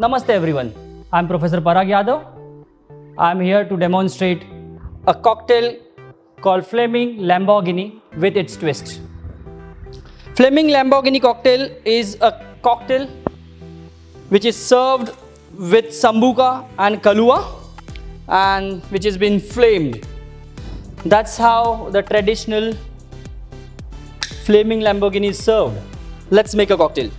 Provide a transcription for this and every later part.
Namaste everyone, I'm Professor Parag Yadav. I'm here to demonstrate a cocktail called Flaming Lamborghini with its twist. Flaming Lamborghini cocktail is a cocktail which is served with sambuca and kalua and which has been flamed. That's how the traditional Flaming Lamborghini is served. Let's make a cocktail.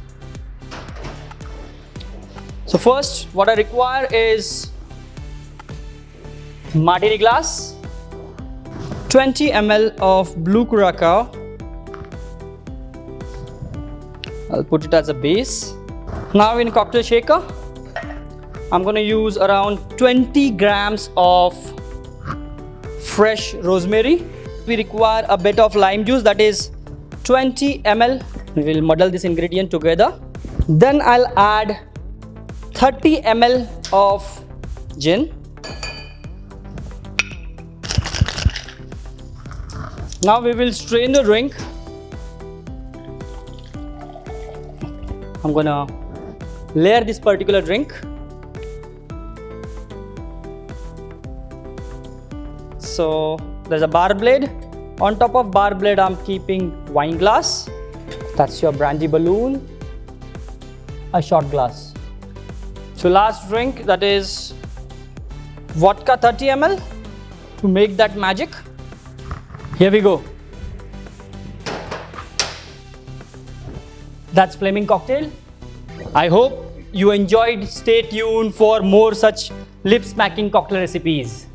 So first, what I require is martini glass, 20 ml of blue curacao. I'll put it as a base. Now in cocktail shaker, I'm going to use around 20 grams of fresh rosemary. We require a bit of lime juice, that is 20 ml. We'll muddle this ingredient together. Then I'll add 30 ml of gin. Now we will strain the drink. I'm gonna layer this particular drink. So there's a bar blade. On top of bar blade, I'm keeping wine glass. That's your brandy balloon. A shot glass. So last drink, that is vodka 30 ml to make that magic. Here we go. That's Flaming Cocktail. I hope you enjoyed. Stay tuned for more such lip-smacking cocktail recipes.